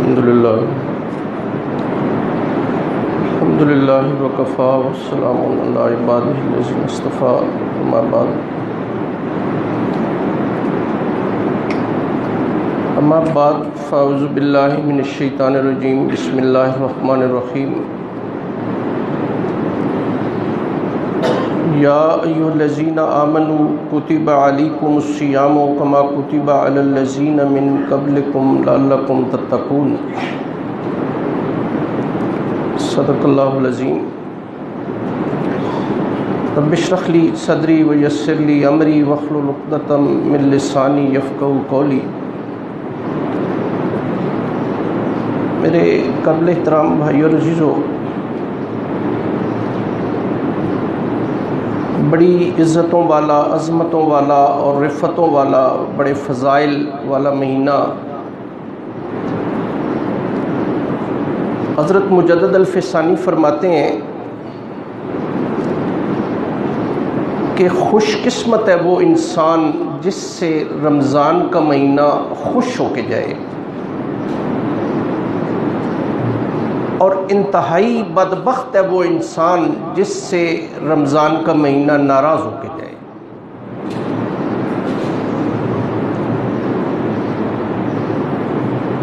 الحمدللہ وکفا والسلام علی عبادہ الذین اصطفیٰ اما بعد فاعوذ باللہ من الشیطان الرجیم بسم اللہ الرحمن الرحیم یا ایھا الذین آمنوا کتب علیکم الصیام کما کتب علی الذین من قبلکم لعلکم تتقون صدق اللہ العظیم رب اشرح لی صدری ویسر لی امری واحلل عقدۃ من لسانی یفقہوا قولی۔ میرے قابل احترام بھائیو اور عزیزو، بڑی عزتوں والا، عظمتوں والا اور رفتوں والا، بڑے فضائل والا مہینہ حضرت مجدد الفسانی فرماتے ہیں کہ خوش قسمت ہے وہ انسان جس سے رمضان کا مہینہ خوش ہو کے جائے، اور انتہائی بدبخت ہے وہ انسان جس سے رمضان کا مہینہ ناراض ہو کے جائے۔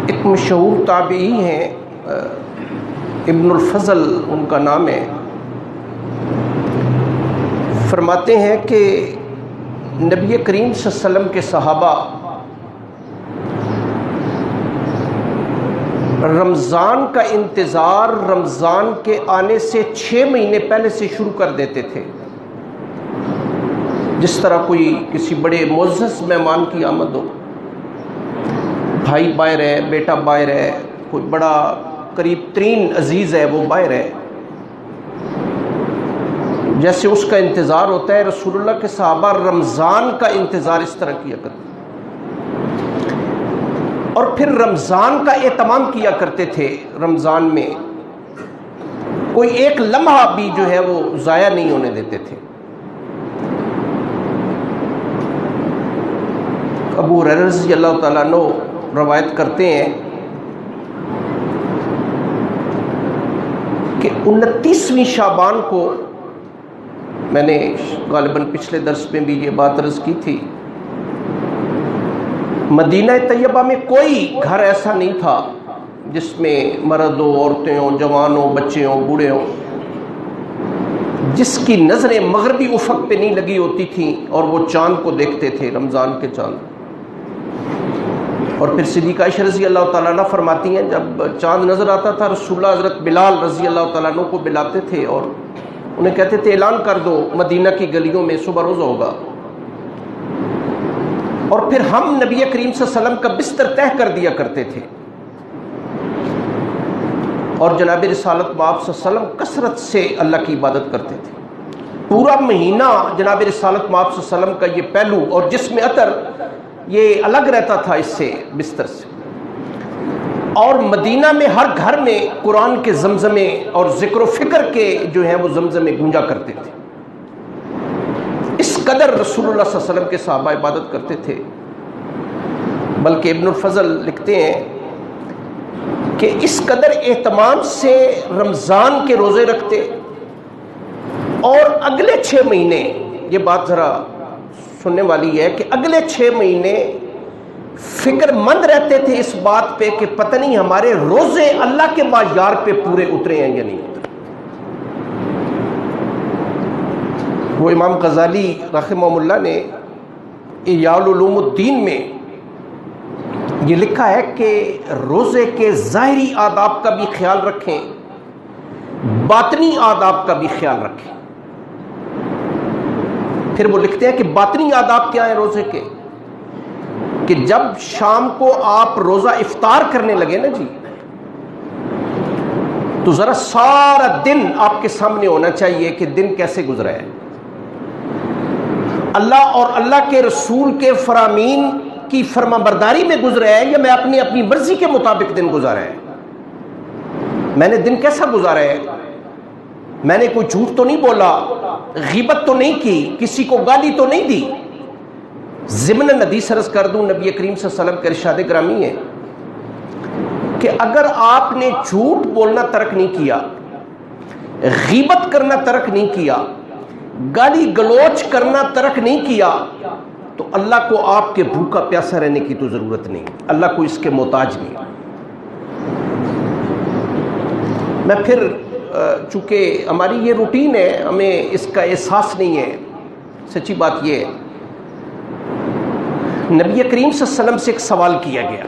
ایک مشہور تابعی ہیں ابن الفضل ان کا نام ہے، فرماتے ہیں کہ نبی کریم صلی اللہ علیہ وسلم کے صحابہ رمضان کا انتظار رمضان کے آنے سے 6 مہینے پہلے سے شروع کر دیتے تھے۔ جس طرح کوئی کسی بڑے معزز مہمان کی آمد ہو، بھائی باہر ہے، بیٹا باہر ہے، کوئی بڑا قریب ترین عزیز ہے وہ باہر ہے، جیسے اس کا انتظار ہوتا ہے، رسول اللہ کے صحابہ رمضان کا انتظار اس طرح کیا کرتے اور پھر رمضان کا اہتمام کیا کرتے تھے۔ رمضان میں کوئی ایک لمحہ بھی جو ہے وہ ضائع نہیں ہونے دیتے تھے۔ ابو ہریرہ رضی اللہ تعالیٰ عنہ روایت کرتے ہیں کہ 29ویں شعبان کو، میں نے غالباً پچھلے درس میں بھی یہ بات عرض کی تھی، مدینہ طیبہ میں کوئی گھر ایسا نہیں تھا جس میں مرد ہو، عورتیں ہوں، جوان ہوں، بچے ہوں، بوڑھے ہوں، جس کی نظریں مغربی افق پہ نہیں لگی ہوتی تھیں اور وہ چاند کو دیکھتے تھے، رمضان کے چاند۔ اور پھر صدیقہ عائشہ رضی اللہ تعالیٰ عنہ فرماتی ہیں جب چاند نظر آتا تھا، رسول اللہ حضرت بلال رضی اللہ تعالیٰ عنہ کو بلاتے تھے اور انہیں کہتے تھے اعلان کر دو مدینہ کی گلیوں میں صبح روز ہوگا۔ اور پھر ہم نبی کریم صلی اللہ علیہ وسلم کا بستر طے کر دیا کرتے تھے اور جناب رسالت مآب صلی اللہ علیہ وسلم کثرت سے اللہ کی عبادت کرتے تھے۔ پورا مہینہ جناب رسالت مآب صلی اللہ علیہ وسلم کا یہ پہلو اور جسم عطر یہ الگ رہتا تھا اس سے، بستر سے۔ اور مدینہ میں ہر گھر میں قرآن کے زمزمے اور ذکر و فکر کے جو ہیں وہ زمزمے گونجا کرتے تھے۔ اس قدر رسول اللہ صلی اللہ علیہ وسلم کے صحابہ عبادت کرتے تھے، بلکہ ابن الفضل لکھتے ہیں کہ اس قدر اہتمام سے رمضان کے روزے رکھتے اور اگلے 6 مہینے، یہ بات ذرا سننے والی ہے کہ اگلے 6 مہینے فکر مند رہتے تھے اس بات پہ کہ پتہ نہیں ہمارے روزے اللہ کے معیار پہ پورے اترے ہیں یا نہیں اترے۔ وہ امام غزالی رحمہ اللہ نے احیاء العلوم الدین میں یہ لکھا ہے کہ روزے کے ظاہری آداب کا بھی خیال رکھیں، باطنی آداب کا بھی خیال رکھیں۔ پھر وہ لکھتے ہیں کہ باطنی آداب کیا ہیں روزے کے، کہ جب شام کو آپ روزہ افطار کرنے لگے نا جی، تو ذرا سارا دن آپ کے سامنے ہونا چاہیے کہ دن کیسے گزرا ہے، اللہ اور اللہ کے رسول کے فرامین کی فرما برداری میں گزرا ہے یا میں اپنی مرضی کے مطابق دن گزارا ہے، میں نے دن کیسا گزارا ہے، میں نے کوئی جھوٹ تو نہیں بولا، غیبت تو نہیں کی، کسی کو گالی تو نہیں دی۔ ضمن حدیث عرض کر دوں، نبی کریم صلی اللہ علیہ وسلم کا ارشاد گرامی ہے کہ اگر آپ نے جھوٹ بولنا ترک نہیں کیا، غیبت کرنا ترک نہیں کیا، گالی گلوچ کرنا ترک نہیں کیا، تو اللہ کو آپ کے بھوکا پیاسا رہنے کی تو ضرورت نہیں، اللہ کو اس کے محتاج نہیں۔ میں پھر چونکہ ہماری یہ روٹین ہے، ہمیں اس کا احساس نہیں ہے، سچی بات یہ ہے۔ نبی کریم صلی اللہ علیہ وسلم سے ایک سوال کیا گیا،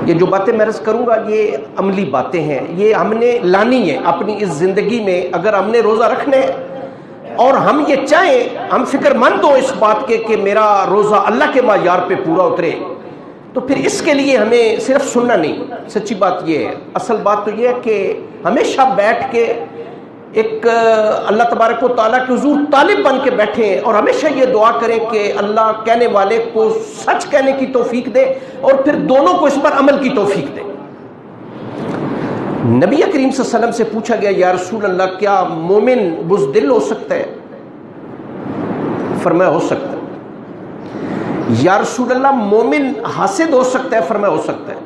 یہ جو باتیں میں عرض کروں گا یہ عملی باتیں ہیں، یہ ہم نے لانی ہے اپنی اس زندگی میں۔ اگر ہم نے روزہ رکھنا ہے اور ہم یہ چاہیں، ہم فکر مند ہوں اس بات کے کہ میرا روزہ اللہ کے معیار پہ پورا اترے، تو پھر اس کے لیے ہمیں صرف سننا نہیں، سچی بات یہ ہے، اصل بات تو یہ ہے کہ ہمیشہ بیٹھ کے ایک اللہ تبارک و تعالیٰ کے حضور طالب بن کے بیٹھیں اور ہمیشہ یہ دعا کریں کہ اللہ کہنے والے کو سچ کہنے کی توفیق دے اور پھر دونوں کو اس پر عمل کی توفیق دے۔ نبی کریم صلی اللہ علیہ وسلم سے پوچھا گیا، یا رسول اللہ کیا مومن بزدل ہو سکتا ہے؟ فرمایا ہو سکتا ہے۔ یا رسول اللہ مومن حاسد ہو سکتا ہے؟ فرمایا ہو سکتا ہے۔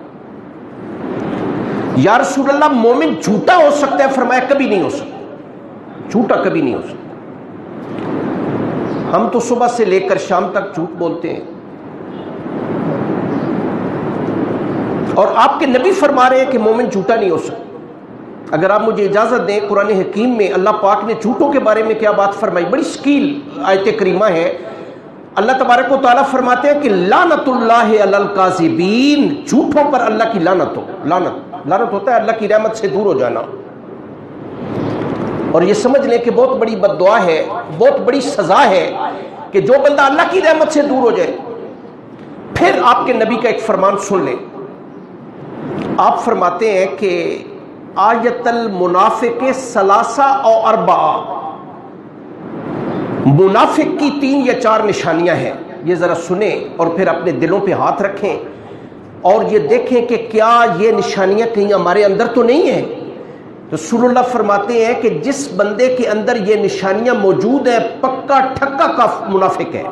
یا رسول اللہ مومن جھوٹا ہو سکتا ہے؟ فرمایا کبھی نہیں ہو سکتا، جھوٹا کبھی نہیں ہو سکتا۔ ہم تو صبح سے لے کر شام تک جھوٹ بولتے ہیں، اور آپ کے نبی فرما رہے ہیں کہ مومن جھوٹا نہیں ہو سکتا۔ اگر آپ مجھے اجازت دیں، قرآن حکیم میں اللہ پاک نے جھوٹوں کے بارے میں کیا بات فرمائی، بڑی سکیل آیت کریمہ ہے۔ اللہ تبارک و تعالیٰ فرماتے ہیں کہ لعنت اللہ علی الکاذبین، جھوٹوں پر اللہ کی لعنت ہو۔ لعنت ہوتا ہے اللہ کی رحمت سے دور ہو جانا، اور یہ سمجھ لیں کہ بہت بڑی بد دعا ہے، بہت بڑی سزا ہے کہ جو بندہ اللہ کی رحمت سے دور ہو جائے۔ پھر آپ کے نبی کا ایک فرمان سن لیں، آپ فرماتے ہیں کہ آیت المنافق ثلاثہ او اربعہ، منافق کی 3 یا 4 نشانیاں ہیں، یہ ذرا سنیں اور پھر اپنے دلوں پہ ہاتھ رکھیں اور یہ دیکھیں کہ کیا یہ نشانیاں کہیں ہمارے اندر تو نہیں ہیں۔ رسول اللہ فرماتے ہیں کہ جس بندے کے اندر یہ نشانیاں موجود ہیں پکا ٹھکا کا منافق ہے۔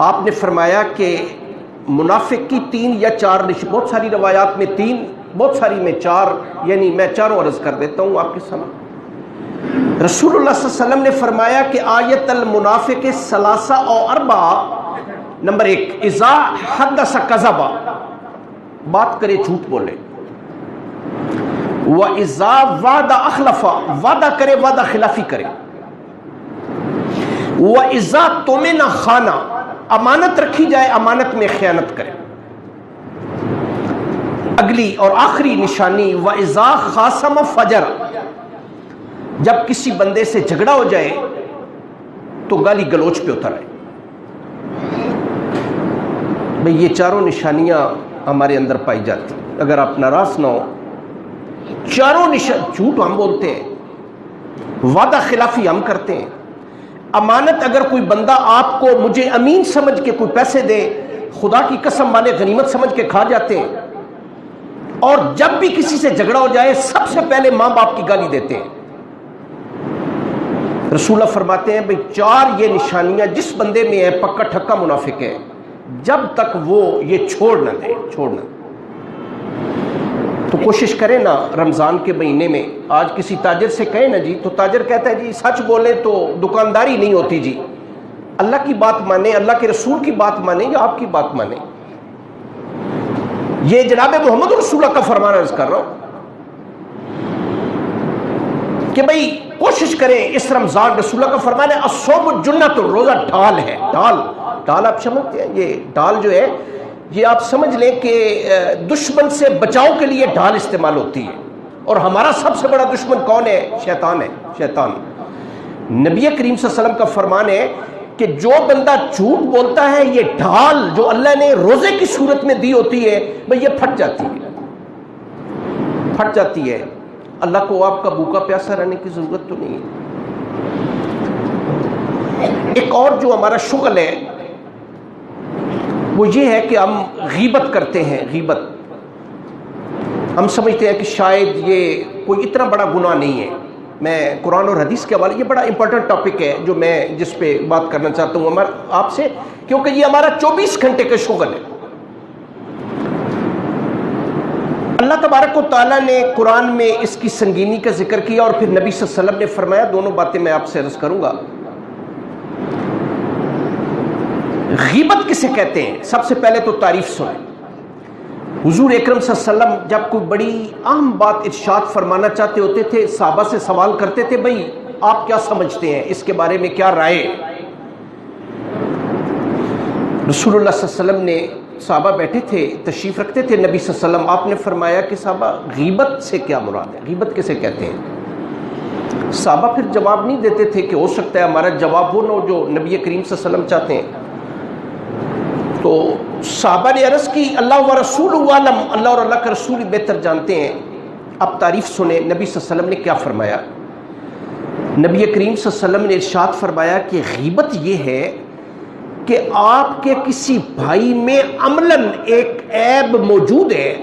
آپ نے فرمایا کہ منافق کی 3 یا 4 بہت ساری روایات میں 3، بہت ساری میں 4، یعنی میں چاروں عرض کر دیتا ہوں آپ کے سامنے۔ رسول اللہ صلی اللہ علیہ وسلم نے فرمایا کہ آیت المنافق ثلاثہ او اربعہ، نمبر 1، اذا حدث کذب، بات کرے جھوٹ بولے، وَإِذَا وَعْدَ أَخْلَفَ، وعدہ کرے وعدہ خلافی کرے، وَإِذَا تُؤْمِنَ خَانَ، امانت رکھی جائے امانت میں خیانت کرے۔ اگلی اور آخری نشانی وَإِذَا خَاصَمَ فَجَرَ، جب کسی بندے سے جھگڑا ہو جائے تو گالی گلوچ پہ اتر آئے۔ بھئی یہ چاروں نشانیاں ہمارے اندر پائی جاتی، اگر آپ ناراض نہ ہو، چاروں جھوٹ ہم بولتے ہیں، وعدہ خلافی ہم کرتے ہیں، امانت اگر کوئی بندہ آپ کو مجھے امین سمجھ کے کوئی پیسے دے، خدا کی قسم والے غنیمت سمجھ کے کھا جاتے ہیں، اور جب بھی کسی سے جھگڑا ہو جائے سب سے پہلے ماں باپ کی گالی دیتے ہیں۔ رسول اللہ فرماتے ہیں بھئی 4 یہ نشانیاں جس بندے میں ہے پکا ٹھکا منافق ہے، جب تک وہ یہ چھوڑ نہ دے۔ تو کوشش کریں نا رمضان کے مہینے میں، آج کسی تاجر سے کہیں نا جی، تو تاجر کہتا ہے جی سچ بولیں تو دکانداری نہیں ہوتی جی، اللہ کی بات مانیں، اللہ کے رسول کی بات مانیں یا آپ کی بات مانیں۔ یہ جناب محمد رسول اللہ کا فرمان عرض کر رہا ہوں کہ بھئی کوشش کریں اس رمضان، رسول اللہ کا فرمان ہے الصوم جنۃ، روزہ ڈھال ہے۔ ڈھال آپ سمجھتے ہیں، یہ ڈھال جو ہے یہ آپ سمجھ لیں کہ دشمن سے بچاؤ کے لیے ڈھال استعمال ہوتی ہے، اور ہمارا سب سے بڑا دشمن کون ہے؟ شیطان ہے، شیطان۔ نبی کریم صلی اللہ علیہ وسلم کا فرمان ہے کہ جو بندہ جھوٹ بولتا ہے، یہ ڈھال جو اللہ نے روزے کی صورت میں دی ہوتی ہے بھئی یہ پھٹ جاتی ہے۔ اللہ کو آپ کا بھوکا پیاسا رہنے کی ضرورت تو نہیں ہے۔ ایک اور جو ہمارا شغل ہے وہ یہ ہے کہ ہم غیبت کرتے ہیں۔ غیبت ہم سمجھتے ہیں کہ شاید یہ کوئی اتنا بڑا گناہ نہیں ہے۔ میں قرآن اور حدیث کے حوالے، یہ بڑا امپورٹنٹ ٹاپک ہے جو میں جس پہ بات کرنا چاہتا ہوں آپ سے، کیونکہ یہ ہمارا 24 گھنٹے کا شغل ہے۔ اللہ تبارک و تعالیٰ نے قرآن میں اس کی سنگینی کا ذکر کیا اور پھر نبی صلی اللہ علیہ وسلم نے فرمایا، دونوں باتیں میں آپ سے عرض کروں گا۔ غیبت کسے کہتے ہیں؟ سب سے پہلے تو تعریف سنیں۔ حضور اکرم صلی اللہ علیہ وسلم جب کوئی بڑی اہم بات ارشاد فرمانا چاہتے ہوتے تھے، صحابہ سے سوال کرتے تھے، بھئی آپ کیا سمجھتے ہیں، اس کے بارے میں کیا رائے؟ رسول اللہ صلی اللہ علیہ وسلم نے، صحابہ بیٹھے تھے، تشریف رکھتے تھے نبی صلی اللہ علیہ وسلم، آپ نے فرمایا کہ صحابہ غیبت سے کیا مراد ہے، غیبت کسے کہتے ہیں؟ صحابہ پھر جواب نہیں دیتے تھے کہ ہو سکتا ہے ہمارا جواب وہ نہ ہو جو نبی کریم صلی اللہ علیہ وسلم چاہتے ہیں۔ تو صحابہ نے عرض کی، اللہ و رسول عالم، اللہ اور اللہ کا رسول ہی بہتر جانتے ہیں۔ اب تعریف سنیں نبی صلی اللہ علیہ وسلم نے کیا فرمایا۔ نبی کریم صلی اللہ علیہ وسلم نے ارشاد فرمایا کہ غیبت یہ ہے کہ آپ کے کسی بھائی میں عملاً ایک عیب موجود ہے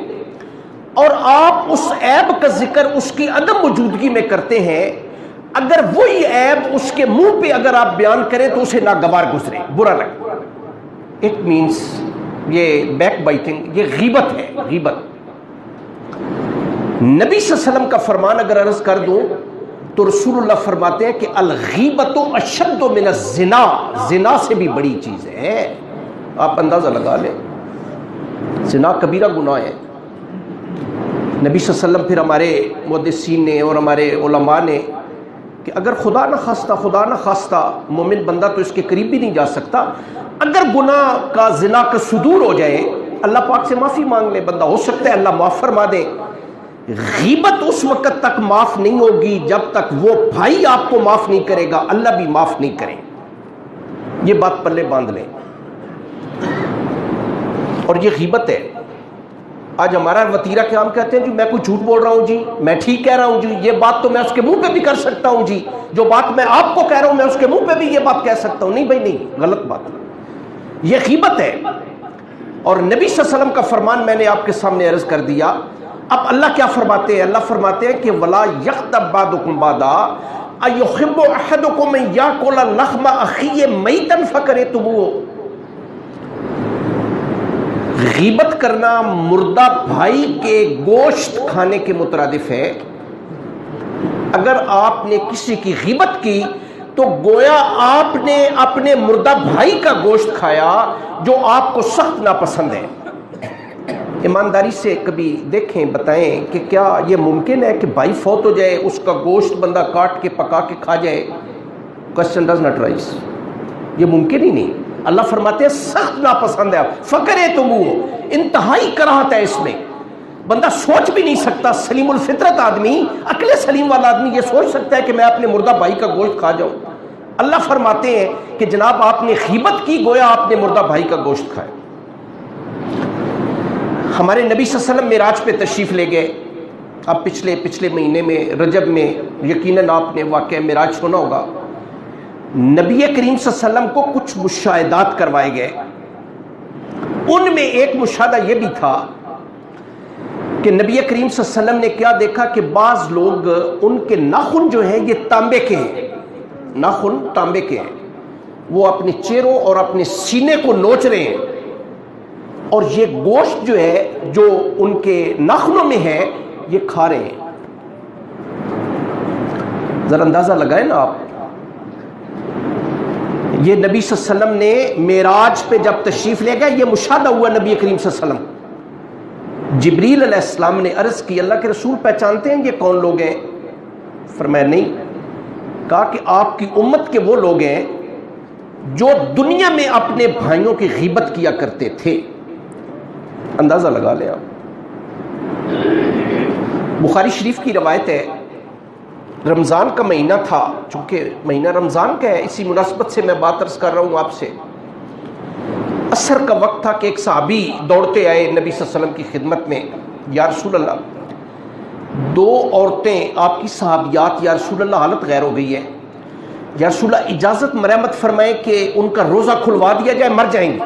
اور آپ اس عیب کا ذکر اس کی عدم موجودگی میں کرتے ہیں، اگر وہی عیب اس کے منہ پہ اگر آپ بیان کریں تو اسے ناگوار گزرے، برا لگے۔ اٹ مینس یہ بیک بائٹنگ، یہ غیبت ہے، غیبت۔ نبی صلی اللہ علیہ وسلم کا فرمان اگر عرض کر دوں تو رسول اللہ فرماتے ہیں کہ الغیبت اشد من الزنا، زنا سے بھی بڑی چیز ہے۔ آپ اندازہ لگا لیں، زنا کبیرہ گناہ ہے۔ نبی صلی اللہ علیہ وسلم پھر ہمارے محدثین نے اور ہمارے علماء نے کہ اگر خدا نہ خواستہ مومن بندہ تو اس کے قریب بھی نہیں جا سکتا، اگر گناہ کا، زنا کا صدور ہو جائے، اللہ پاک سے معافی مانگ لے بندہ، ہو سکتا ہے اللہ معاف فرما دے۔ غیبت اس وقت تک معاف نہیں ہوگی جب تک وہ بھائی آپ کو معاف نہیں کرے گا، اللہ بھی معاف نہیں کرے۔ یہ بات پلے باندھ لیں۔ اور یہ غیبت ہے۔ آج ہمارا وتیرہ کیا، ہم کہتے ہیں جی میں کوئی جھوٹ بول رہا ہوں، جی میں ٹھیک کہہ رہا ہوں، جی یہ بات تو میں اس کے منہ پہ بھی کر سکتا ہوں، جی جو بات میں آپ کو کہہ رہا ہوں میں اس کے منہ پہ بھی یہ بات کہہ سکتا ہوں۔ نہیں بھائی نہیں، غلط بات، یہ غیبت ہے۔ اور نبی صلی اللہ علیہ وسلم کا فرمان میں نے آپ کے سامنے عرض کر دیا۔ اب اللہ کیا فرماتے ہیں؟ اللہ فرماتے ہیں کہ وَلَا يَغْتَبْ بَعْضُكُمْ بَعْضًا أَيُحِبُّ أَحَدُكُمْ أَن يَأْكُلَ لَحْمَ أَخِيهِ مَيْتًا فَكَرِهْتُمُوهُ۔ غیبت کرنا مردہ بھائی کے گوشت کھانے کے مترادف ہے۔ اگر آپ نے کسی کی غیبت کی تو گویا آپ نے اپنے مردہ بھائی کا گوشت کھایا جو آپ کو سخت ناپسند ہے۔ ایمانداری سے کبھی دیکھیں، بتائیں کہ کیا یہ ممکن ہے کہ بھائی فوت ہو جائے، اس کا گوشت بندہ کاٹ کے پکا کے کھا جائے؟ کوسچن ڈز ناٹ رائز، یہ ممکن ہی نہیں۔ اللہ فرماتے ہیں سخت ناپسند ہے، فکرے تم وہ، انتہائی کراہت ہے اس میں۔ بندہ سوچ بھی نہیں سکتا، سلیم الفطرت آدمی، عقل سلیم والا آدمی یہ سوچ سکتا ہے کہ میں اپنے مردہ بھائی کا گوشت کھا جاؤں؟ اللہ فرماتے ہیں کہ جناب آپ نے غیبت کی، گویا آپ نے مردہ بھائی کا گوشت کھایا۔ ہمارے نبی صلی اللہ علیہ وسلم معراج پہ تشریف لے گئے۔ اب پچھلے مہینے میں، رجب میں، یقیناً آپ نے واقعہ معراج سنا ہوگا۔ نبی کریم صلی اللہ علیہ وسلم کو کچھ مشاہدات کروائے گئے۔ ان میں ایک مشاہدہ یہ بھی تھا کہ نبی کریم صلی اللہ علیہ وسلم نے کیا دیکھا کہ بعض لوگ، ان کے ناخن جو ہیں یہ تانبے کے ہیں، ناخن تانبے کے ہیں، وہ اپنے چہروں اور اپنے سینے کو نوچ رہے ہیں، اور یہ گوشت جو ہے جو ان کے ناخنوں میں ہے یہ کھا رہے ہیں۔ ذرا اندازہ لگائیں نا آپ، یہ نبی صلی اللہ علیہ وسلم نے معراج پہ جب تشریف لے گئے، یہ مشاہدہ ہوا نبی کریم صلی اللہ علیہ وسلم۔ جبریل علیہ السلام نے عرض کی، اللہ کے رسول پہچانتے ہیں یہ کون لوگ ہیں؟ فرمایا نہیں۔ کہا کہ آپ کی امت کے وہ لوگ ہیں جو دنیا میں اپنے بھائیوں کی غیبت کیا کرتے تھے۔ اندازہ لگا لیں آپ۔ بخاری شریف کی روایت ہے، رمضان کا مہینہ تھا، چونکہ مہینہ رمضان کا ہے، اسی مناسبت سے میں بات عرض کر رہا ہوں آپ سے۔ عصر کا وقت تھا کہ ایک صحابی دوڑتے آئے نبی صلی اللہ علیہ وسلم کی خدمت میں، یا رسول اللہ، دو عورتیں آپ کی صحابیات، یا رسول اللہ حالت غیر ہو گئی ہے، یا رسول اللہ اجازت مرحمت فرمائیں کہ ان کا روزہ کھلوا دیا جائے، مر جائیں گے۔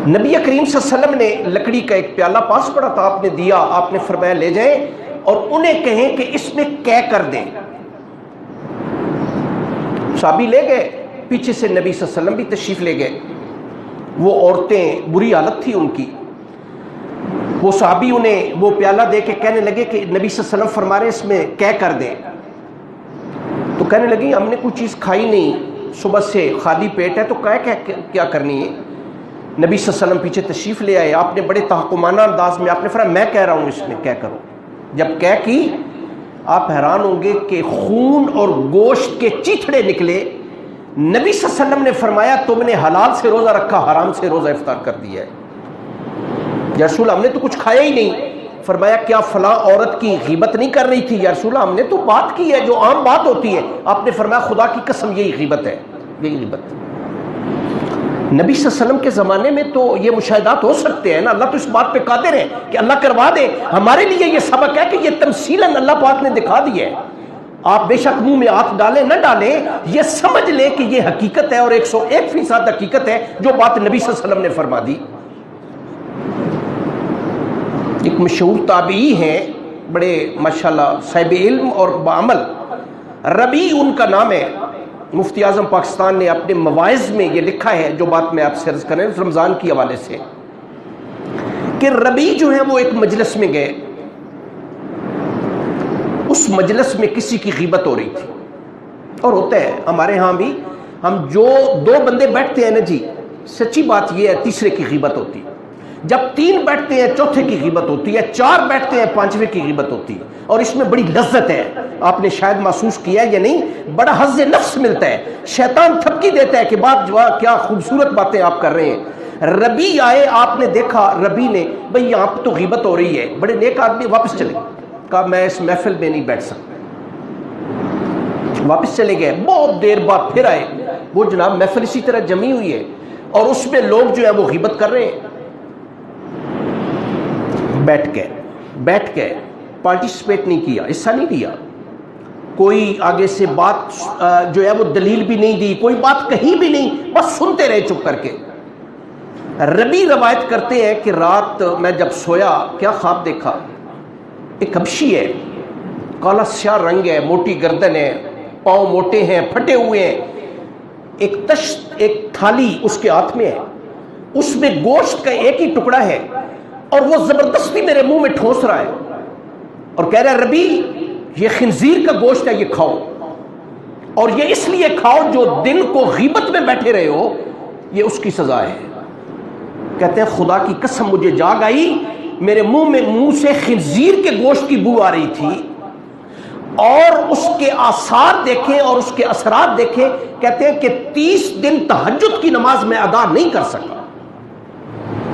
نبی کریم صلی اللہ علیہ وسلم نے لکڑی کا ایک پیالہ پاس پڑا تھا، آپ نے دیا، آپ نے فرمایا لے جائیں اور انہیں کہیں کہ اس میں قے کر دیں۔ صحابی لے گئے، پیچھے سے نبی صلی اللہ علیہ وسلم بھی تشریف لے گئے۔ وہ عورتیں، بری حالت تھی ان کی، وہ صحابی انہیں وہ پیالہ دے کے کہنے لگے کہ نبی صلی اللہ علیہ وسلم فرما رہے ہیں اس میں کیا کر دیں. تو کہنے لگی ہم نے کوئی چیز کھائی نہیں, صبح سے خالی پیٹ ہے, تو کیا کرنی ہے. نبی صلی اللہ علیہ وسلم پیچھے تشریف لے آئے. آپ نے بڑے تحکمانہ انداز میں آپ نے فرمایا میں کہہ رہا ہوں اس میں کیا کرو. جب کہہ کی آپ حیران ہوں گے کہ خون اور گوشت کے چیتھڑے نکلے. نبی صلی اللہ علیہ وسلم نے فرمایا تم نے حلال سے روزہ رکھا, حرام سے روزہ افطار کر دیا ہے. یا رسول ہم نے تو کچھ کھایا ہی نہیں. فرمایا کیا فلاں عورت کی غیبت نہیں کر رہی تھی. یا رسول ہم نے تو بات کی ہے جو عام بات ہوتی ہے. آپ نے فرمایا خدا کی قسم یہی غیبت ہے, یہی غیبت. نبی صلی اللہ علیہ وسلم کے زمانے میں تو یہ مشاہدات ہو سکتے ہیں نا. اللہ تو اس بات پہ قادر ہے کہ اللہ کروا دے. ہمارے لیے یہ سبق ہے کہ یہ تمثیلاً اللہ پاک نے دکھا دی ہے. آپ بے شک منہ میں ہاتھ ڈالیں نہ ڈالیں, یہ سمجھ لیں کہ یہ حقیقت ہے اور 101% حقیقت ہے جو بات نبی صلی اللہ علیہ وسلم نے فرما دی. ایک مشہور تابعی ہیں بڑے ماشاءاللہ صاحب علم اور بعمل, ربیع ان کا نام ہے. مفتی اعظم پاکستان نے اپنے مواعظ میں یہ لکھا ہے جو بات میں آپ سے عرض کریں رمضان کی حوالے سے, کہ ربیع جو ہے وہ ایک مجلس میں گئے. اس مجلس میں کسی کی غیبت ہو رہی تھی. اور ہوتا ہے ہمارے ہاں بھی, ہم جو 2 بندے بیٹھتے ہیں نا جی, سچی بات یہ ہے تیسرے کی غیبت ہوتی ہے. جب 3 بیٹھتے ہیں چوتھے کی غیبت ہوتی ہے, 4 بیٹھتے ہیں 5ویں کی غیبت ہوتی ہے. اور اس میں بڑی لذت ہے. آپ نے شاید محسوس کیا ہے یا نہیں, بڑا حظ نفس ملتا ہے. شیطان تھپکی دیتا ہے کہ بات کیا خوبصورت باتیں آپ کر رہے ہیں. ربیع آئے, آپ نے دیکھا ربیع نے بھئی یہاں پہ تو غیبت ہو رہی ہے, بڑے نیک آدمی, واپس چلے. کہا میں اس محفل میں نہیں بیٹھ سکتا. واپس چلے گئے. بہت دیر بعد پھر آئے. وہ جناب محفل اسی طرح جمی ہوئی ہے اور اس میں لوگ جو ہے وہ غیبت کر رہے ہیں. بیٹھ کے پارٹیسپیٹ نہیں کیا, حصہ نہیں لیا. کوئی آگے سے بات جو ہے وہ دلیل بھی نہیں دی, کوئی بات کہیں بھی نہیں, بس سنتے رہے چپ کر کے. ربیع روایت کرتے ہیں کہ رات میں جب سویا کیا خواب دیکھا. ایک حبشی ہے, کالا سیاہ رنگ ہے, موٹی گردن ہے, پاؤں موٹے ہیں, پھٹے ہوئے ہیں. ایک تھالی اس کے ہاتھ میں ہے, اس میں گوشت کا ایک ہی ٹکڑا ہے اور وہ زبردستی میرے منہ میں ٹھوس رہا ہے اور کہہ رہا ہے ربیع یہ خنزیر کا گوشت ہے, یہ کھاؤ. اور یہ اس لیے کھاؤ جو دن کو غیبت میں بیٹھے رہے ہو, یہ اس کی سزا ہے. کہتے ہیں خدا کی قسم مجھے جاگ آئی, میرے منہ سے خنزیر کے گوشت کی بو آ رہی تھی اور اس کے آثار دیکھیں اور اس کے اثرات دیکھیں. کہتے ہیں کہ 30 دن تہجد کی نماز میں ادا نہیں کر سکا.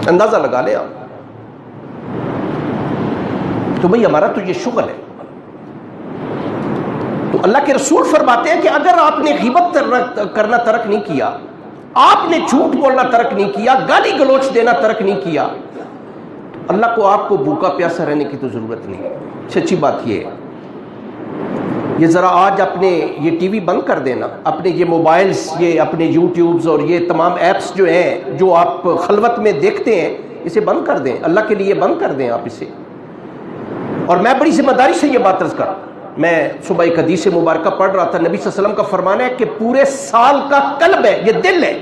اندازہ لگا لیں آپ. تو بھئی ہمارا تو یہ شغل ہے. تو اللہ کے رسول فرماتے ہیں کہ اگر آپ نے غیبت کرنا ترک نہیں کیا, آپ نے جھوٹ بولنا ترک نہیں کیا, گالی گلوچ دینا ترک نہیں کیا, اللہ کو آپ کو بھوکا پیاسا رہنے کی تو ضرورت نہیں. سچی بات یہ ہے. یہ ذرا آج اپنے یہ ٹی وی بند کر دینا, اپنے یہ موبائلز, یہ اپنے یوٹیوبز اور یہ تمام ایپس جو ہیں جو آپ خلوت میں دیکھتے ہیں, اسے بند کر دیں. اللہ کے لیے بند کر دیں آپ اسے. اور میں بڑی ذمہ داری سے یہ بات عرض کر, میں صبح ایک حدیث مبارکہ پڑھ رہا تھا. نبی صلی اللہ علیہ وسلم کا فرمان ہے کہ پورے سال کا قلب ہے, یہ دل ہے,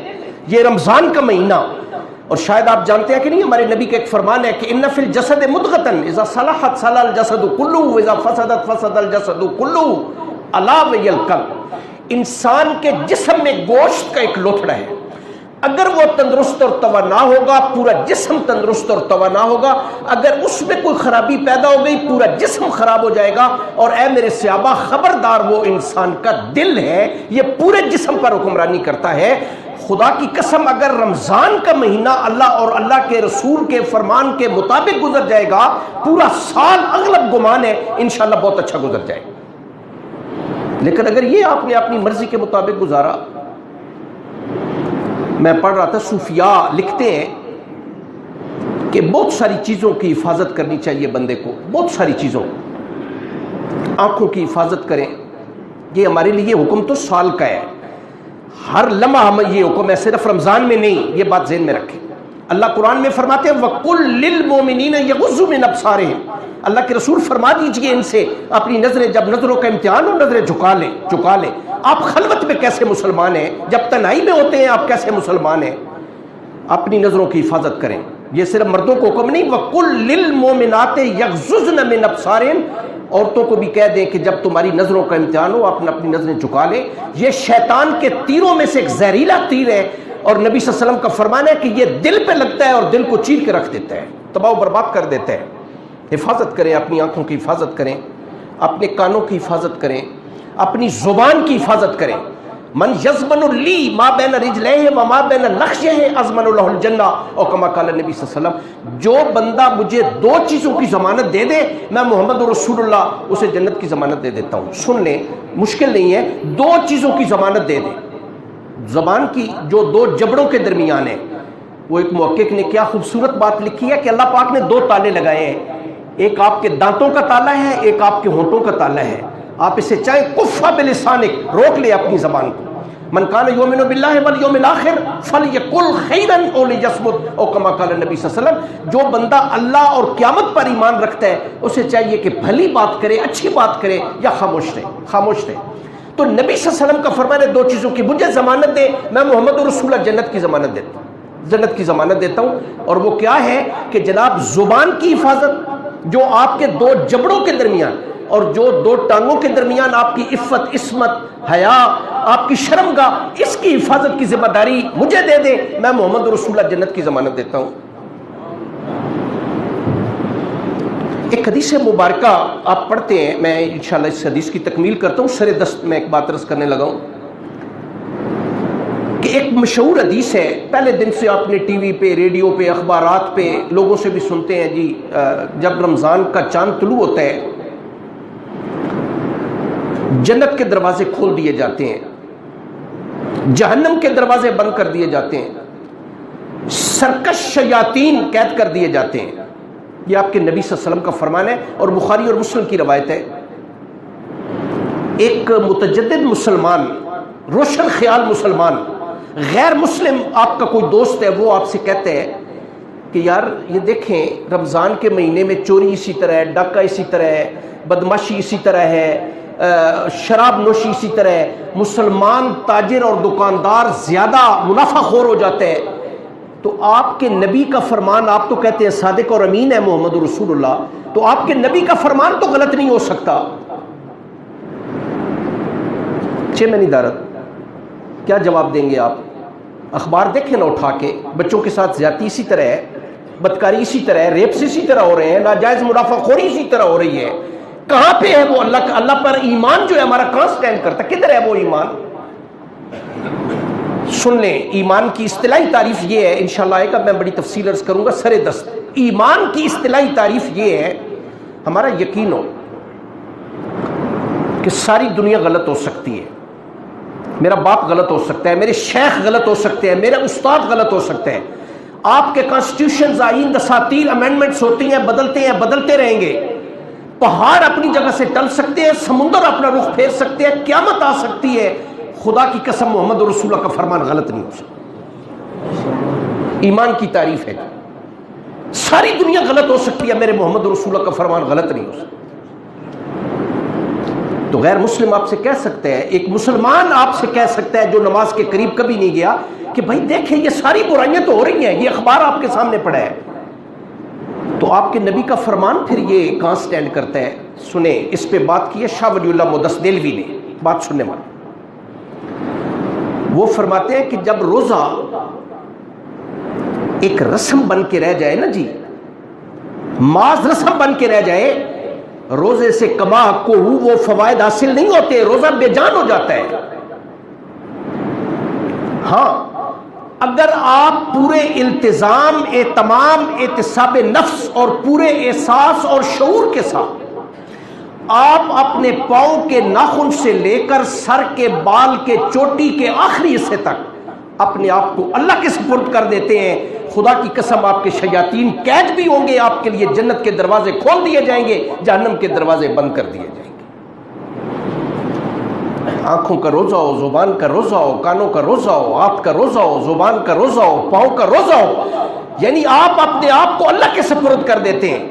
یہ رمضان کا مہینہ. اور شاید آپ جانتے ہیں کہ نہیں, ہمارے نبی کا ایک فرمان ہے کہ ان فی الجسد مضغۃ اذا صلحت صلح الجسد كلہ واذا فسدت فسد الجسد كلہ الا وهي القلب. انسان کے جسم میں گوشت کا ایک لوتھڑا ہے, اگر وہ تندرست اور توانا ہوگا پورا جسم تندرست اور توانا ہوگا. اگر اس میں کوئی خرابی پیدا ہو گئی پورا جسم خراب ہو جائے گا. اور اے میرے صحابہ خبردار, وہ انسان کا دل ہے, یہ پورے جسم پر حکمرانی کرتا ہے. خدا کی قسم اگر رمضان کا مہینہ اللہ اور اللہ کے رسول کے فرمان کے مطابق گزر جائے گا, پورا سال اغلب گمان ہے انشاءاللہ بہت اچھا گزر جائے. لیکن اگر یہ آپ نے اپنی مرضی کے مطابق گزارا, میں پڑھ رہا تھا صوفیاء لکھتے ہیں کہ بہت ساری چیزوں کی حفاظت کرنی چاہیے بندے کو, بہت ساری چیزوں. آنکھوں کی حفاظت کریں, یہ ہمارے لیے حکم تو سال کا ہے, ہر لمحہ ہمیں یہ حکم ہے, صرف رمضان میں نہیں. یہ بات ذہن میں رکھیں. اللہ قرآن میں فرماتے ہیں وَقُلْ لِلْمُؤْمِنِينَ يَغُضُّوا مِنْ أَبْصَارِهِمْ. اللہ کے رسول فرما دیجئے ان سے اپنی نظریں, جب نظروں کا امتحان ہو نظریں جھکا لیں. آپ خلوت میں کیسے مسلمان ہیں, جب تنہائی میں ہوتے ہیں آپ کیسے مسلمان ہیں. اپنی نظروں کی حفاظت کریں. یہ صرف مردوں کو حکم نہیں، وَقُلْ لِلْمُؤْمِنَاتِ يَغْضُضْنَ مِنْ أَبْصَارِهِنَّ، عورتوں کو بھی کہہ دیں کہ جب تمہاری نظروں کا امتحان ہو اپنی نظریں جھکا لیں. یہ شیطان کے تیروں میں سے ایک زہریلا تیر ہے، اور نبی صلی اللہ علیہ وسلم کا فرمان ہے کہ یہ دل پہ لگتا ہے اور دل کو چیر کے رکھ دیتا ہے، تباہ و برباد کر دیتا ہے. حفاظت کریں، اپنی آنکھوں کی حفاظت کریں، اپنے کانوں کی حفاظت کریں، اپنی زبان کی حفاظت کریں. من یضمن لی ما بین رجلیہ وما بین لخیہ اضمن له الجنہ، اور کما قال نبی صلی اللہ علیہ وسلم، جو بندہ مجھے دو چیزوں کی ضمانت دے دے میں محمد رسول اللہ اسے جنت کی ضمانت دے دیتا ہوں. سن لیں، مشکل نہیں ہے، دو چیزوں کی ضمانت دے دیں. زبان کی جو دو جبڑوں کے درمیان ہے، وہ ایک محقق نے کیا خوبصورت بات لکھی ہے کہ اللہ پاک نے دو تالے لگائے ہیں، ایک آپ کے دانتوں کا تالا ہے، ایک آپ کے ہونٹوں کا تالا ہے. آپ اسے چاہیں کفّ بلسانک، روک لے اپنی زبان کو. من کان یؤمن باللہ والیوم الاخر فلیقل خیرا او لیصمت، او کما قال نبی صلی اللہ علیہ وسلم، جو بندہ اللہ اور قیامت پر ایمان رکھتا ہے اسے چاہیے کہ بھلی بات کرے، اچھی بات کرے، یا خاموش رہے، خاموش رہے. تو نبی صلی اللہ علیہ وسلم کا فرمان ہے دو چیزوں کی مجھے ضمانت دے، میں محمد رسول اللہ جنت کی ضمانت دیتا ہوں، جنت کی ضمانت دیتا ہوں. اور وہ کیا ہے کہ جناب زبان کی حفاظت، جو آپ کے دو جبڑوں کے درمیان اور جو دو ٹانگوں کے درمیان آپ کی عفت، عصمت، حیا، آپ کی شرمگاہ، اس کی حفاظت کی ذمہ داری مجھے دے دیں، میں محمد رسول اللہ جنت کی ضمانت دیتا ہوں. ایک حدیث مبارکہ آپ پڑھتے ہیں، میں انشاءاللہ اس حدیث کی تکمیل کرتا ہوں. سر دست میں ایک بات عرض کرنے لگا ہوں کہ ایک مشہور حدیث ہے، پہلے دن سے آپ نے ٹی وی پہ، ریڈیو پہ، اخبارات پہ لوگوں سے بھی سنتے ہیں جی، جب رمضان کا چاند طلوع ہوتا ہے جنت کے دروازے کھول دیے جاتے ہیں، جہنم کے دروازے بند کر دیے جاتے ہیں، سرکش شیاطین قید کر دیے جاتے ہیں. یہ آپ کے نبی صلی اللہ علیہ وسلم کا فرمان ہے اور بخاری اور مسلم کی روایت ہے. ایک متجدد مسلمان، روشن خیال مسلمان، غیر مسلم آپ کا کوئی دوست ہے، وہ آپ سے کہتے ہیں کہ یار یہ دیکھیں رمضان کے مہینے میں چوری اسی طرح ہے، ڈاکہ اسی طرح ہے، بدماشی اسی طرح ہے، شراب نوشی اسی طرح ہے، مسلمان تاجر اور دکاندار زیادہ منافع خور ہو جاتے ہیں. تو آپ کے نبی کا فرمان، آپ تو کہتے ہیں صادق اور امین ہے محمد رسول اللہ، تو آپ کے نبی کا فرمان تو غلط نہیں ہو سکتا. میں نہیں دارت، کیا جواب دیں گے آپ؟ اخبار دیکھیں نا اٹھا کے، بچوں کے ساتھ زیادتی اسی طرح ہے، بدکاری اسی طرح ہے، ریپ اسی طرح ہو رہے ہیں، ناجائز منافع خوری اسی طرح ہو رہی ہے. کہاں پہ ہے وہ اللہ پر ایمان جو ہے ہمارا، کہاں سٹینڈ کرتا ہے، کدھر ہے وہ ایمان؟ سن لیں، ایمان کی اصطلاحی تعریف یہ ہے، انشاءاللہ آئے گا میں بڑی تفصیل عرض کروں گا سر دست. ایمان کی اصطلاحی تعریف یہ ہے، ہمارا یقین ہو کہ ساری دنیا غلط ہو سکتی ہے، میرا باپ غلط ہو سکتا ہے، میرے شیخ غلط ہو سکتے ہیں، میرا استاد غلط ہو سکتے ہیں، آپ کے کانسٹیٹیوشنز، آئین، دساتیر، امینڈمنٹس ہوتی ہیں، بدلتے رہیں گے، پہاڑ اپنی جگہ سے ٹل سکتے ہیں، سمندر اپنا رخ پھیر سکتے ہیں، قیامت آ سکتی ہے. خدا کی قسم محمد رسول اللہ کا فرمان غلط نہیں ہو سکتا. ایمان کی تعریف ہے، ساری دنیا غلط ہو سکتی ہے، میرے محمد رسول اللہ کا فرمان غلط نہیں ہو سکتا. تو غیر مسلم آپ سے کہہ سکتے ہیں، ایک مسلمان آپ سے کہہ سکتا ہے جو نماز کے قریب کبھی نہیں گیا کہ بھائی دیکھیں یہ ساری برائیاں تو ہو رہی ہیں، یہ اخبار آپ کے سامنے پڑا ہے. تو آپ کے نبی کا فرمان پھر یہ کہاں سٹینڈ کرتا ہے؟ سنیں، اس پہ بات کی ہے شاہ ولی اللہ مدثر دہلوی نے، بات سننے والا. وہ فرماتے ہیں کہ جب روزہ ایک رسم بن کے رہ جائے نا جی، محض رسم بن کے رہ جائے، روزے سے کما کو وہ فوائد حاصل نہیں ہوتے، روزہ بے جان ہو جاتا ہے. ہاں اگر آپ پورے التزام، اہتمام، احتساب نفس اور پورے احساس اور شعور کے ساتھ آپ اپنے پاؤں کے ناخن سے لے کر سر کے بال کے چوٹی کے آخری حصے تک اپنے آپ کو اللہ کے سپرد کر دیتے ہیں، خدا کی قسم آپ کے شیاطین قید بھی ہوں گے، آپ کے لیے جنت کے دروازے کھول دیے جائیں گے، جہنم کے دروازے بند کر دیے جائیں گے. آنکھوں کا روزہ ہو، زبان کا روزہ ہو، کانوں کا روزہ ہو، ہاتھ کا روزہ ہو، زبان کا روزہ ہو، پاؤں کا روزہ ہو، یعنی آپ اپنے آپ کو اللہ کے سپرد کر دیتے ہیں.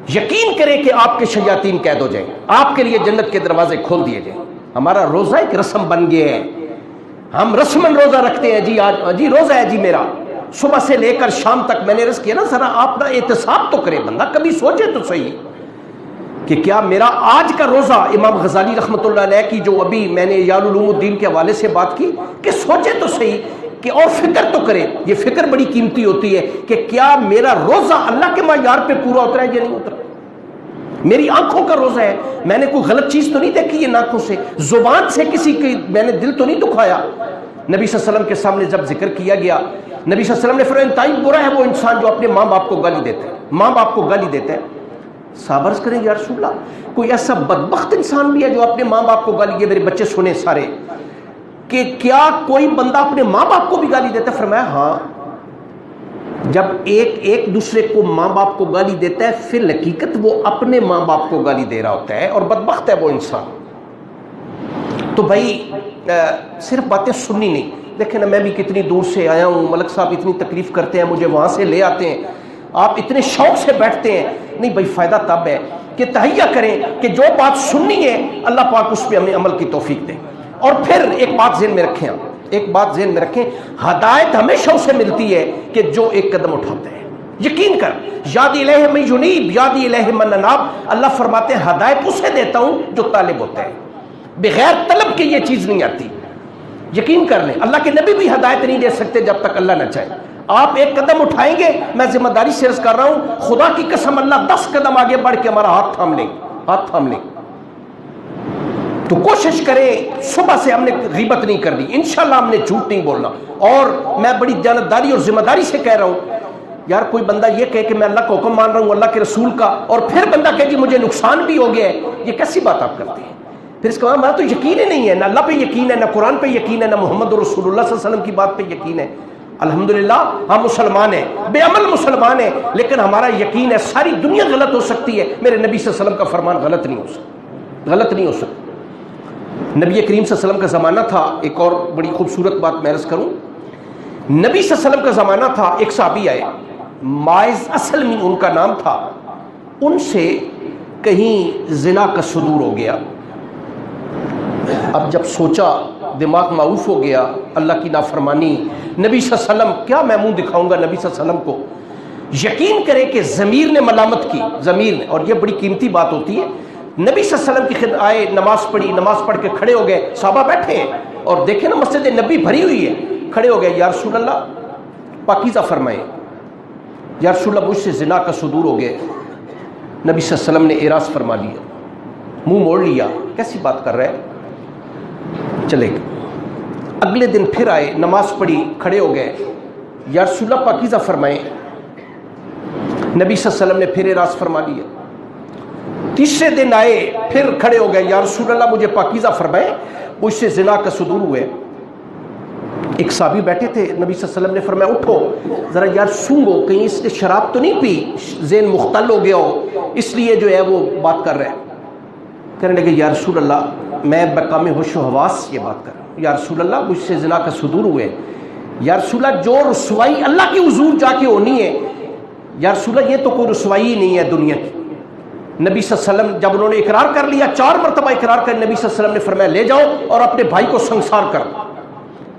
یقین کریں کہ آپ کے شیاطین قید ہو جائیں، آپ کے لیے جنت کے دروازے کھول دیے جائیں. ہمارا روزہ ایک رسم بن گیا ہے، ہم رسمن روزہ رکھتے ہیں جی، آج جی روزہ ہے جی میرا، صبح سے لے کر شام تک میں نے عرض کیا نا ذرا آپ نا احتساب تو کرے بندہ، کبھی سوچے تو صحیح کہ کیا میرا آج کا روزہ امام غزالی رحمۃ اللہ علیہ کی جو ابھی میں نے احیاء العلوم الدین کے حوالے سے بات کی کہ سوچے تو صحیح کہ اور فکر تو کرے، یہ فکر بڑی قیمتی ہوتی ہے کہ کیا میرا روزہ اللہ کے معیار پہ پورا اترا ہے یا نہیں اترا، میری آنکھوں کا روزہ ہے، میں نے کوئی غلط چیز تو نہیں دیکھی ہے آنکھوں سے، زبان سے کسی کی میں نے دل تو نہیں دکھایا۔ نبی صلی اللہ علیہ وسلم کے سامنے جب ذکر کیا گیا، نبی صلی اللہ علیہ وسلم نے فرمایا انتہائی برا ہے وہ انسان جو اپنے ماں باپ کو گالی دیتا ہے، ماں باپ کو گالی دیتا ہے۔ صحابہ عرض کریں یا رسول اللہ کوئی ایسا بدبخت انسان بھی ہے جو اپنے ماں باپ کو گالی دے، میرے بچے سنیں سارے کہ کیا کوئی بندہ اپنے ماں باپ کو بھی گالی دیتا ہے؟ فرمایا ہاں، جب ایک دوسرے کو ماں باپ کو گالی دیتا ہے پھر حقیقت وہ اپنے ماں باپ کو گالی دے رہا ہوتا ہے اور بدبخت ہے وہ انسان۔ تو بھائی صرف باتیں سننی نہیں، دیکھیں نا میں بھی کتنی دور سے آیا ہوں، ملک صاحب اتنی تکلیف کرتے ہیں مجھے وہاں سے لے آتے ہیں، آپ اتنے شوق سے بیٹھتے ہیں، نہیں بھائی فائدہ تب ہے کہ تہیہ کریں کہ جو بات سننی ہے اللہ پاک اس پہ ہمیں عمل کی توفیق دے۔ اور پھر ایک بات ذہن میں رکھیں، ایک بات ذہن میں رکھیں، ہدایت ہمیشہ اسے ملتی ہے کہ جو ایک قدم اٹھاتے ہیں۔ یقین کر یاد الہ من ینیب یاد الہ من اناب، اللہ فرماتے ہیں ہدایت اسے دیتا ہوں جو طالب ہوتا ہے، بغیر طلب کے یہ چیز نہیں آتی۔ یقین کر لیں اللہ کے نبی بھی ہدایت نہیں دے سکتے جب تک اللہ نہ چاہے۔ آپ ایک قدم اٹھائیں گے، میں ذمہ داری سے عرض کر رہا ہوں خدا کی قسم اللہ 10 قدم آگے بڑھ کے ہمارا ہاتھ تھام لیں، ہاتھ تھام لیں۔ تو کوشش کریں صبح سے ہم نے غیبت نہیں کرنی، انشاءاللہ ہم نے جھوٹ نہیں بولنا، اور میں بڑی دیانتداری اور ذمہ داری سے کہہ رہا ہوں یار کوئی بندہ یہ کہے کہ میں اللہ کا حکم مان رہا ہوں اللہ کے رسول کا، اور پھر بندہ کہے کہ مجھے نقصان بھی ہو گیا ہے، یہ کیسی بات آپ کرتے ہیں؟ پھر اس کا ہمارا تو یقین ہی نہیں ہے، نہ اللہ پہ یقین ہے، نہ قرآن پہ یقین ہے، نہ محمد رسول اللہ صلی اللہ علیہ وسلم کی بات پہ یقین ہے۔ الحمدللہ ہم مسلمان ہیں، بے عمل مسلمان ہیں، لیکن ہمارا یقین ہے ساری دنیا غلط ہو سکتی ہے، میرے نبی صلی اللہ علیہ وسلم کا فرمان غلط نہیں ہو سکتا، غلط نہیں ہو سکتا۔ نبی کریم صلی اللہ علیہ وسلم کا زمانہ تھا، ایک اور بڑی خوبصورت بات میں عرض کروں، نبی صلی اللہ علیہ وسلم کا زمانہ تھا، ایک صحابی آئے ماعز اصل میں ان کا نام تھا، ان سے کہیں زنا کا صدور ہو گیا۔ اب جب سوچا دماغ معروف ہو گیا، اللہ کی نافرمانی، نبی صلی اللہ علیہ وسلم کیا میں منہ دکھاؤں گا نبی صلی اللہ علیہ وسلم کو؟ یقین کریں کہ ضمیر نے ملامت کی، ضمیر نے، اور یہ بڑی قیمتی بات ہوتی ہے۔ نبی صلی اللہ علیہ وسلم کی خدمت آئے، نماز پڑھی، نماز پڑھ کے کھڑے ہو گئے، صحابہ بیٹھے ہیں اور دیکھیں نا مسجد نبی بھری ہوئی ہے، کھڑے ہو گئے، یا رسول اللہ پاکیزہ فرمائیں، یا رسول اللہ مجھ سے زنا کا صدور ہو گئے۔ نبی صلی اللہ علیہ وسلم نے اعراض فرما لیا، منہ موڑ لیا، کیسی بات کر رہے ہیں، چلے گئے۔ اگلے دن پھر آئے، نماز پڑھی، کھڑے ہو گئے، یا رسول اللہ پاکیزہ فرمائیں، نبی صلی اللہ علیہ وسلم نے پھر اعراض فرما لیا۔ تیسرے دن آئے، پھر کھڑے ہو گئے، یا رسول اللہ مجھے پاکیزہ فرمائیں، مجھ سے زنا کا صدور ہوئے۔ ایک صحابی بیٹھے تھے، نبی صلی اللہ علیہ وسلم نے فرمایا اٹھو ذرا یار سونگو، کہیں اس نے شراب تو نہیں پی، ذہن مختل ہو گیا ہو اس لیے جو ہے وہ بات کر رہے ہیں۔ کہنے لگے یا رسول اللہ میں بکام ہوش و حواس یہ بات کر رہا ہوں، یا رسول اللہ مجھ سے زنا کا صدور ہوئے، یا رسول اللہ جو رسوائی اللہ کی حضور جا کے ہونی ہے، یا رسول اللہ یہ تو کوئی رسوائی نہیں ہے دنیا کی۔ نبی صلی اللہ علیہ وسلم جب انہوں نے اقرار کر لیا، 4 مرتبہ اقرار کر، نبی صلی اللہ علیہ وسلم نے فرمایا لے جاؤ اور اپنے بھائی کو سنسار کر۔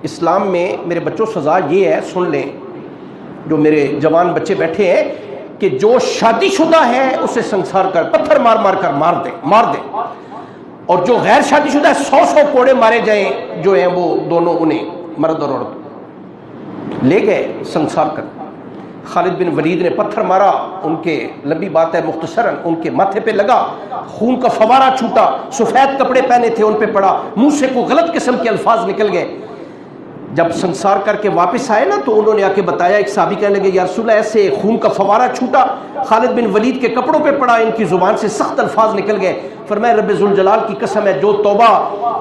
اسلام میں میرے بچوں سزا یہ ہے، سن لیں جو میرے جوان بچے بیٹھے ہیں، کہ جو شادی شدہ ہے اسے سنسار کر، پتھر مار مار کر مار دے، اور جو غیر شادی شدہ ہے 100 کوڑے مارے جائیں جو ہیں وہ دونوں، انہیں مرد اور عورت لے گئے سنسار کر۔ خالد بن ولید نے پتھر مارا، ان کے لمبی بات ہے مختصراً ان کے ماتھے پہ لگا، خون کا فوارہ چھوٹا، سفید کپڑے پہنے تھے ان پہ پڑا، منہ سے کوئی غلط قسم کے الفاظ نکل گئے۔ جب سنسار کر کے واپس آئے نا تو انہوں نے آ کے بتایا، ایک صحابی کہنے لگے یا رسول اللہ ایسے خون کا فوارہ چھوٹا، خالد بن ولید کے کپڑوں پہ پڑا، ان کی زبان سے سخت الفاظ نکل گئے۔ فرمایا رب ذوالجلال کی قسم ہے جو توبہ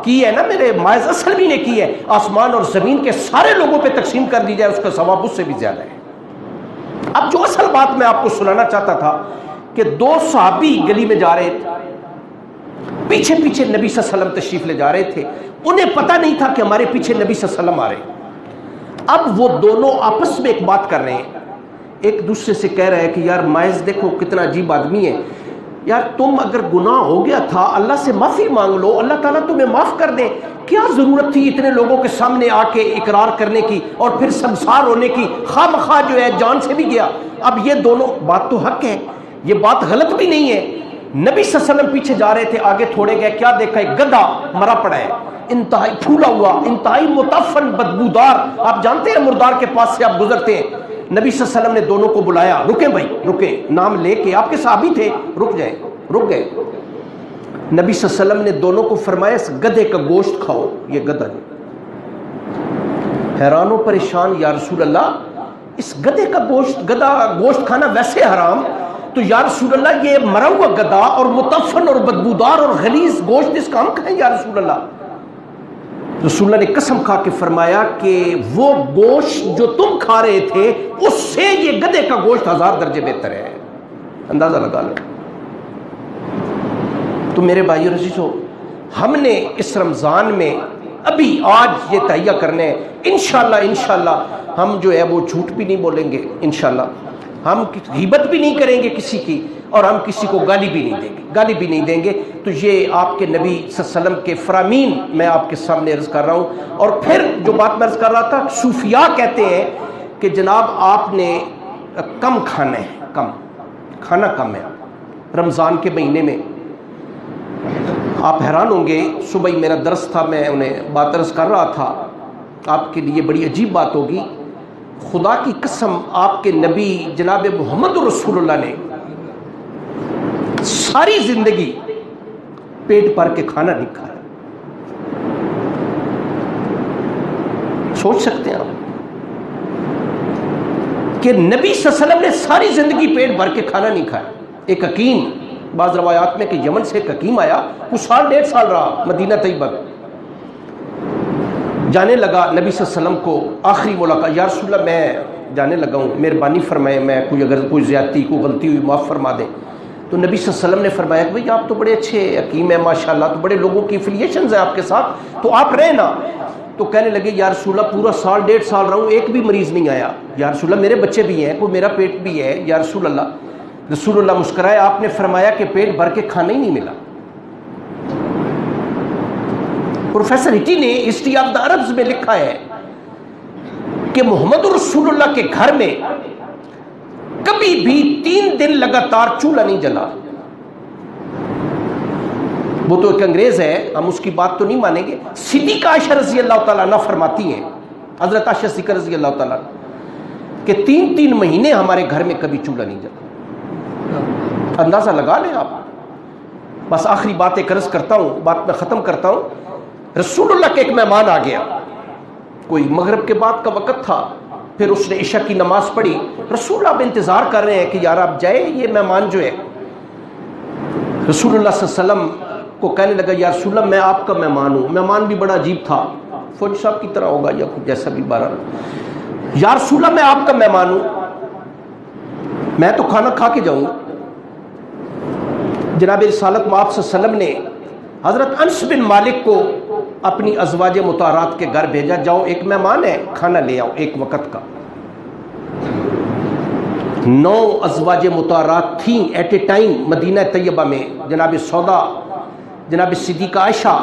کی ہے نا میرے ماعز اصل بھی نے کی ہے، آسمان اور زمین کے سارے لوگوں پہ تقسیم کر دی جائے اس کا ثواب اس سے بھی زیادہ ہے۔ اب جو اصل بات میں آپ کو سنانا چاہتا تھا کہ 2 صحابی گلی میں جا رہے تھے، پیچھے پیچھے نبی صلی اللہ علیہ وسلم تشریف لے جا رہے تھے، انہیں پتہ نہیں تھا کہ ہمارے پیچھے نبی صلی اللہ علیہ وسلم آ رہے ہیں۔ اب وہ دونوں آپس میں ایک بات کر رہے ہیں، ایک دوسرے سے کہہ رہے ہیں کہ یار ماعز دیکھو کتنا عجیب آدمی ہے، یار تم اگر گناہ ہو گیا تھا اللہ سے معافی مانگ لو، اللہ تعالیٰ تمہیں معاف کر دے، کیا ضرورت تھی اتنے لوگوں کے سامنے آ کے اقرار کرنے کی اور پھر سنسار ہونے کی؟ خواہ مخواہ جو ہے جان سے بھی گیا. اب یہ دونوں بات تو حق ہے، یہ بات غلط بھی نہیں ہے. نبی صلی اللہ علیہ وسلم پیچھے جا رہے تھے، آگے تھوڑے گئے، کیا دیکھا؟ ایک گدھا مرا پڑا ہے، انتہائی پھولا ہوا، انتہائی متعفن بدبودار. آپ جانتے ہیں مردار کے پاس سے آپ گزرتے ہیں. نبی صلی اللہ علیہ وسلم نے دونوں کو بلایا، رکیں بھائی رکیں، نام لے کے، آپ کے صحابی تھے، رک جائیں. رک گئے. نبی صلی اللہ علیہ وسلم نے دونوں کو فرمایا اس گدھے کا گوشت کھاؤ. یہ گدھا حیران و پریشان، یا رسول اللہ اس گدھے کا گوشت، گدھا گوشت کھانا ویسے حرام، تو یا رسول اللہ یہ مرا ہوا گدھا اور متعفن اور بدبودار اور غلیظ گوشت اس کا ہم کھائیں یا رسول اللہ؟ رسول اللہ نے قسم کھا کے فرمایا کہ وہ گوشت جو تم کھا رہے تھے اس سے یہ گدھے کا گوشت 1000 درجے بہتر ہے. اندازہ لگا لو. تو میرے بھائیو عزیزو، ہم نے اس رمضان میں ابھی آج یہ تہیہ کرنے ہیں، انشاءاللہ ہم جو ہے وہ جھوٹ بھی نہیں بولیں گے، انشاءاللہ ہم غیبت بھی نہیں کریں گے کسی کی، اور ہم کسی کو گالی بھی نہیں دیں گے. تو یہ آپ کے نبی صلی اللہ علیہ وسلم کے فرامین میں آپ کے سامنے عرض کر رہا ہوں. اور پھر جو بات میں عرض کر رہا تھا، صوفیاء کہتے ہیں کہ جناب آپ نے کم کھانا ہے، کھانا کم ہے رمضان کے مہینے میں. آپ حیران ہوں گے، صبح ہی میرا درس تھا، میں انہیں بات عرض کر رہا تھا، آپ کے لیے بڑی عجیب بات ہوگی. خدا کی قسم آپ کے نبی جناب محمد رسول اللہ نے ساری زندگی پیٹ بھر کے کھانا نہیں کھایا. سوچ سکتے ہیں آپ کہ نبی صلی اللہ علیہ وسلم نے ساری زندگی پیٹ بھر کے کھانا نہیں کھایا. ایک حکیم، بعض روایات میں کہ یمن سے ایک حکیم آیا، کچھ سال 1.5 سال رہا مدینہ طیبہ. جانے لگا نبی صلی اللہ علیہ وسلم کو آخری ملاقات، یا رسول اللہ میں جانے لگا ہوں، مہربانی فرمائے، میں اگر کوئی زیادتی کوئی غلطی ہوئی معاف فرما دیں. تو نبی صلی اللہ علیہ وسلم نے فرمایا کہ بھئی آپ تو بڑے اچھے حکیم ہیں ماشاءاللہ، تو بڑے لوگوں کی افیلیشنز ہیں آپ کے ساتھ، تو آپ رہے نا. تو کہنے لگے یا رسول اللہ پورا سال 1.5 سال رہا ہوں، ایک بھی مریض نہیں آیا. یا رسول اللہ میرے بچے بھی ہیں، کوئی میرا پیٹ بھی ہے یا رسول اللہ. رسول اللہ مسکرائے، آپ نے فرمایا کہ پیٹ بھر کے کھانا ہی نہیں ملا. پروفیسر ہٹی نے ہسٹری آف دا عربز میں لکھا ہے کہ محمد رسول اللہ کے گھر میں کبھی بھی 3 دن لگاتار چولہا نہیں جلا. وہ تو ایک انگریز ہے، ہم اس کی بات تو نہیں مانیں گے. صدیقہ عائشہ رضی اللہ تعالیٰ عنہ فرماتی ہیں، حضرت عائشہ صدیقہ رضی اللہ تعالیٰ عنہ، کہ 3 مہینے ہمارے گھر میں کبھی چولہا نہیں جلا. اندازہ لگا لیں آپ. بس آخری بات ایک عرض کرتا ہوں، بات میں ختم کرتا ہوں. رسول اللہ کے ایک مہمان آ گیا، کوئی مغرب کے بعد کا وقت تھا، پھر اس نے عشاء کی نماز پڑھی. رسول اللہ اب انتظار کر رہے ہیں کہ یار آپ جائے، یہ مہمان جو ہے. رسول اللہ صلی اللہ علیہ وسلم کو کہنے لگا یا رسول اللہ میں آپ کا مہمان ہوں. مہمان بھی بڑا عجیب تھا، فوج صاحب کی طرح ہوگا یا کچھ جیسا بھی بارہ. یا رسول اللہ میں آپ کا مہمان ہوں، میں تو کھانا کھا کے جاؤں گا. جناب رسالت مآب صلی اللہ علیہ وسلم نے حضرت انس بن مالک کو اپنی ازواج مطہرات کے گھر بھیجا، جاؤ ایک مہمان ہے، کھانا لے آؤ ایک وقت کا. 9 ازواج مطہرات تھیں ایٹ اے ٹائم مدینہ طیبہ میں. جناب سودا، جناب صدیقہ عائشہ،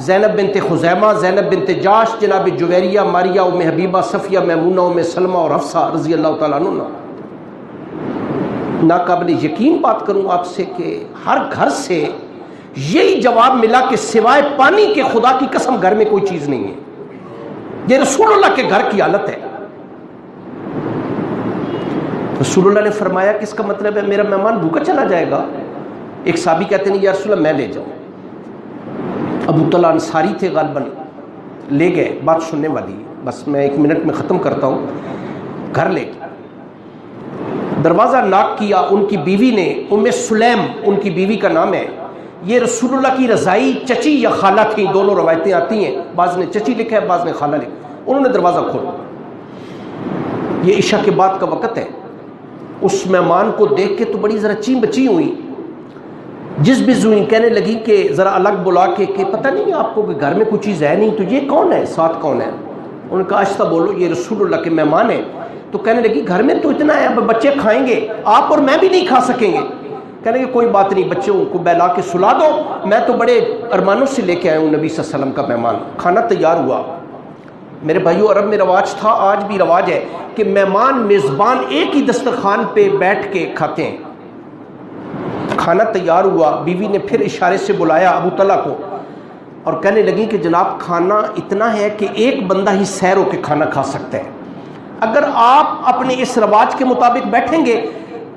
زینب بنت خزیمہ، زینب بنت جاش، جناب جویریہ، ماریہ، ام حبیبہ، صفیہ، میمونہ، ام سلمہ اور حفصہ رضی اللہ تعالیٰ عنہ. ناقابل یقین بات کروں آپ سے کہ ہر گھر سے یہی جواب ملا کہ سوائے پانی کے خدا کی قسم گھر میں کوئی چیز نہیں ہے. یہ رسول اللہ کے گھر کی حالت ہے. رسول اللہ نے فرمایا کہ اس کا مطلب ہے میرا مہمان بھوکا چلا جائے گا. ایک صحابی کہتے ہیں یا رسول اللہ میں لے جاؤں. ابو طلحہ انصاری تھے غالباً، لے گئے. بات سننے والی ہے، بس میں 1 منٹ میں ختم کرتا ہوں. گھر لے گئے، دروازہ ناک کیا. ان کی بیوی نے، ام سلیم ان کی بیوی کا نام ہے، یہ رسول اللہ کی رضائی چچی یا خالہ تھیں، دونوں روایتیں آتی ہیں، بعض نے چچی لکھا ہے بعض نے خالہ لکھا. انہوں نے دروازہ کھولا. یہ عشاء کے بعد کا وقت ہے. اس مہمان کو دیکھ کے تو بڑی ذرا چین بچی ہوئی، جس بز ہوئی، کہنے لگی کہ ذرا الگ بلا کے کہ پتہ نہیں آپ کو کہ گھر میں کوئی چیز ہے نہیں، تو یہ کون ہے ساتھ کون ہے؟ انہوں نے کہا آہستہ بولو، یہ رسول اللہ کے مہمان ہیں. تو کہنے لگی گھر میں تو اتنا ہے، اب بچے کھائیں گے، آپ اور میں بھی نہیں کھا سکیں گے. کہنے کہ کوئی بات نہیں، بچوں کو بہلا کے سلا دو، میں تو بڑے ارمانوں سے لے کے آیا ہوں نبی صلی اللہ علیہ وسلم کا مہمان۔ کھانا تیار ہوا۔ میرے بھائیو، عرب میں رواج تھا، آج بھی رواج ہے کہ مہمان میزبان ایک ہی دسترخوان پہ بیٹھ کے کھاتے ہیں۔ کھانا تیار ہوا، بیوی نے پھر اشارے سے بلایا ابو طلحہ کو اور کہنے لگی کہ جناب کھانا اتنا ہے کہ ایک بندہ ہی سیر ہو کے کھانا کھا سکتا ہے، اگر آپ اپنے اس رواج کے مطابق بیٹھیں گے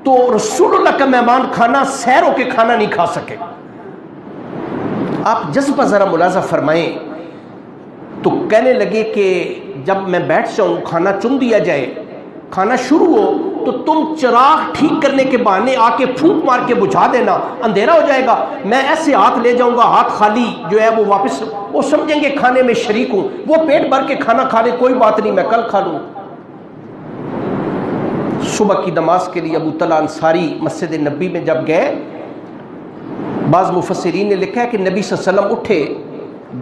تو رسول اللہ کا مہمان کھانا سیر ہو کے کھانا نہیں کھا سکے۔ آپ جذبہ ذرا ملاحظہ فرمائیں۔ تو کہنے لگے کہ جب میں بیٹھ جاؤں، کھانا چن دیا جائے، کھانا شروع ہو تو تم چراغ ٹھیک کرنے کے بہانے آ کے پھونک مار کے بجھا دینا، اندھیرا ہو جائے گا، میں ایسے ہاتھ لے جاؤں گا، ہاتھ خالی جو ہے وہ واپس، وہ سمجھیں گے کھانے میں شریک ہوں، وہ پیٹ بھر کے کھانا کھا لے، کوئی بات نہیں، میں کل کھا لوں۔ صبح کی نماز کے لیے ابو طلحہ انصاری مسجد نبی میں جب گئے، بعض مفسرین نے لکھا ہے کہ نبی صلی اللہ علیہ وسلم اٹھے،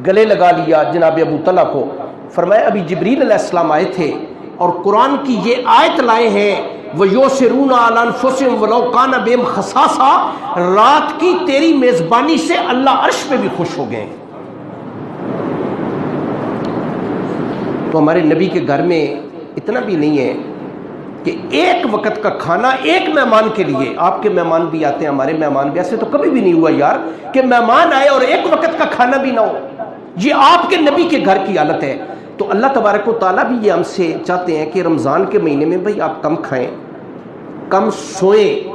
گلے لگا لیا جناب ابو طلحہ کو، فرمایا ابھی جبریل علیہ السلام آئے تھے اور قرآن کی یہ آیت لائے ہیں وَيُؤْثِرُونَ عَلَىٰ أَنفُسِهِمْ وَلَوْ كَانَ بِهِمْ خَصَاصَةٌ، رات کی تیری میزبانی سے اللہ عرش پہ بھی خوش ہو گئے۔ تو ہمارے نبی کے گھر میں اتنا بھی نہیں ہے کہ ایک وقت کا کھانا ایک مہمان کے لیے، آپ کے مہمان بھی آتے ہیں، ہمارے مہمان بھی، ایسے تو کبھی بھی نہیں ہوا یار کہ مہمان آئے اور ایک وقت کا کھانا بھی نہ ہو۔ یہ آپ کے نبی کے گھر کی حالت ہے۔ تو اللہ تبارک و تعالیٰ بھی یہ ہم سے چاہتے ہیں کہ رمضان کے مہینے میں بھائی آپ کم کھائیں، کم سوئیں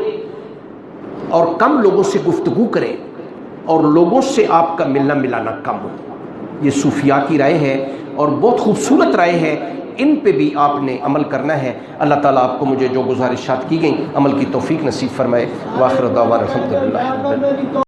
اور کم لوگوں سے گفتگو کریں اور لوگوں سے آپ کا ملنا ملانا کم ہو۔ یہ صوفیاء کی رائے ہے اور بہت خوبصورت رائے ہے، ان پہ بھی آپ نے عمل کرنا ہے۔ اللہ تعالیٰ آپ کو مجھے جو گزارشات کی گئیں عمل کی توفیق نصیب فرمائے۔ وآخر دعوانا الحمدللہ۔